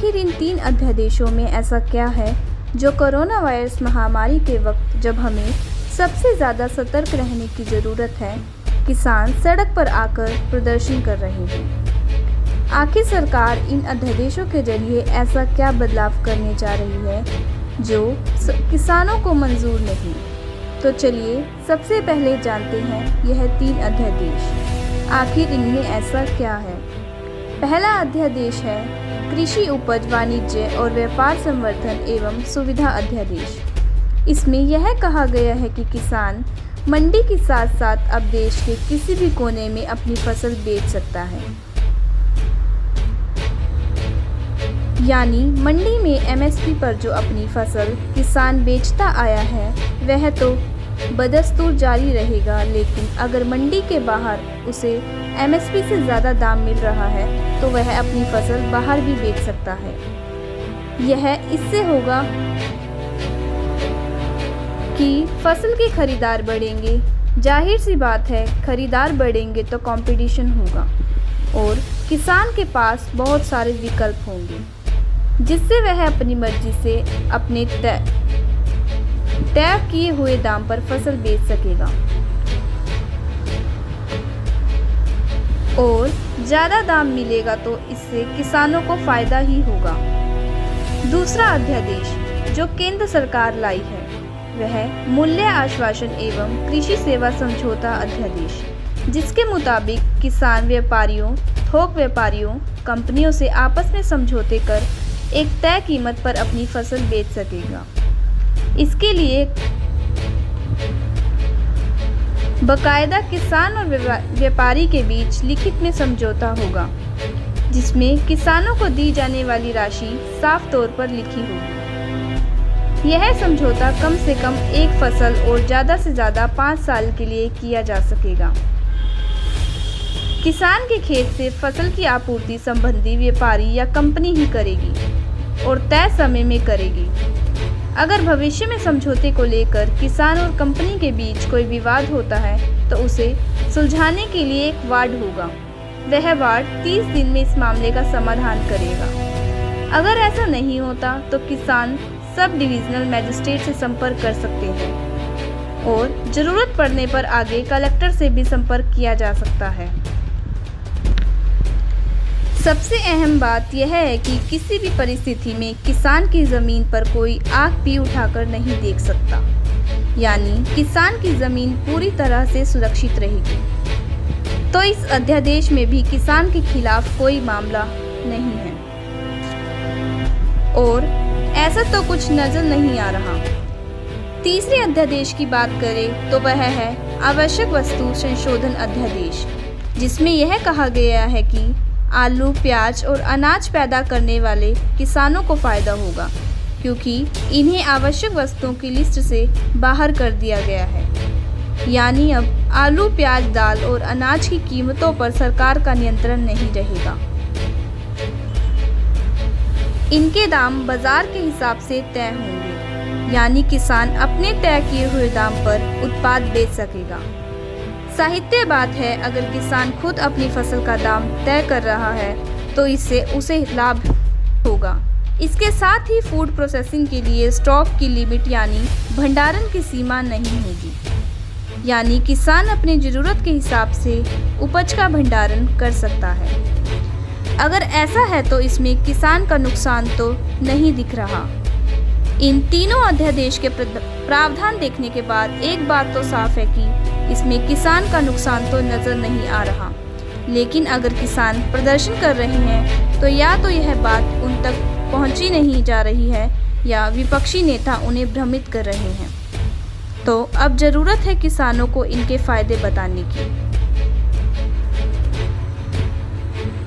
आखिर इन 3 अध्यादेशों में ऐसा क्या है जो कोरोना वायरस महामारी के वक्त, जब हमें सबसे ज़्यादा सतर्क रहने की ज़रूरत है, किसान सड़क पर आकर प्रदर्शन कर रहे हैं। आखिर सरकार इन अध्यादेशों के जरिए ऐसा क्या बदलाव करने जा रही है जो किसानों को मंजूर नहीं। तो चलिए सबसे पहले जानते हैं यह 3 अध्यादेश, आखिर इनमें ऐसा क्या है। पहला अध्यादेश है कृषि उपज वाणिज्य और व्यापार संवर्धन एवं सुविधा अध्यादेश। इसमें यह कहा गया है कि किसान मंडी के साथ साथ अब देश के किसी भी कोने में अपनी फसल बेच सकता है। यानी मंडी में एमएसपी पर जो अपनी फसल किसान बेचता आया है वह तो बदस्तूर जारी रहेगा, लेकिन अगर मंडी के बाहर उसे एमएसपी से ज़्यादा दाम मिल रहा है तो वह अपनी फसल बाहर भी बेच सकता है। यह इससे होगा कि फसल के खरीदार बढ़ेंगे। जाहिर सी बात है, खरीदार बढ़ेंगे तो कंपटीशन होगा और किसान के पास बहुत सारे विकल्प होंगे, जिससे वह अपनी मर्जी से अपने तय किए हुए दाम पर फसल बेच सकेगा और ज़्यादा दाम मिलेगा तो इससे किसानों को फायदा ही होगा। दूसरा अध्यादेश जो केंद्र सरकार लाई है वह मूल्य आश्वासन एवं कृषि सेवा समझौता अध्यादेश, जिसके मुताबिक किसान व्यापारियों, थोक व्यापारियों, कंपनियों से आपस में समझौते कर एक तय कीमत पर अपनी फसल बेच सकेगा। इसके लिए बकायदा किसान और व्यापारी के बीच लिखित में समझौता होगा, जिसमें किसानों को दी जाने वाली राशि साफ तौर पर लिखी होगी। यह समझौता कम से कम एक फसल और ज़्यादा से ज़्यादा 5 साल के लिए किया जा सकेगा। किसान के खेत से फसल की आपूर्ति संबंधी व्यापारी या कंपनी ही करेगी और तय समय में करेगी। अगर भविष्य में समझौते को लेकर किसान और कंपनी के बीच कोई विवाद होता है तो उसे सुलझाने के लिए एक वार्ड होगा। वह वार्ड 30 दिन में इस मामले का समाधान करेगा। अगर ऐसा नहीं होता तो किसान सब डिविजनल मजिस्ट्रेट से संपर्क कर सकते हैं और ज़रूरत पड़ने पर आगे कलेक्टर से भी संपर्क किया जा सकता है। सबसे अहम बात यह है कि किसी भी परिस्थिति में किसान की ज़मीन पर कोई आँख भी उठाकर नहीं देख सकता, यानी किसान की ज़मीन पूरी तरह से सुरक्षित रहेगी। तो इस अध्यादेश में भी किसान के खिलाफ कोई मामला नहीं है और ऐसा तो कुछ नज़र नहीं आ रहा। तीसरे अध्यादेश की बात करें तो वह है आवश्यक वस्तु संशोधन अध्यादेश, जिसमें यह कहा गया है कि आलू, प्याज और अनाज पैदा करने वाले किसानों को फ़ायदा होगा, क्योंकि इन्हें आवश्यक वस्तुओं की लिस्ट से बाहर कर दिया गया है। यानी अब आलू, प्याज, दाल और अनाज की कीमतों पर सरकार का नियंत्रण नहीं रहेगा। इनके दाम बाजार के हिसाब से तय होंगे, यानी किसान अपने तय किए हुए दाम पर उत्पाद बेच सकेगा। साहित्य बात है, अगर किसान खुद अपनी फसल का दाम तय कर रहा है तो इससे उसे लाभ होगा। इसके साथ ही फूड प्रोसेसिंग के लिए स्टॉक की लिमिट यानी भंडारण की सीमा नहीं होगी, यानी किसान अपनी ज़रूरत के हिसाब से उपज का भंडारण कर सकता है। अगर ऐसा है तो इसमें किसान का नुकसान तो नहीं दिख रहा। इन तीनों अध्यादेश के प्रावधान देखने के बाद एक बात तो साफ है कि इसमें किसान का नुकसान तो नज़र नहीं आ रहा, लेकिन अगर किसान प्रदर्शन कर रहे हैं तो या तो यह बात उन तक पहुंची नहीं जा रही है या विपक्षी नेता उन्हें भ्रमित कर रहे हैं। तो अब ज़रूरत है किसानों को इनके फ़ायदे बताने की।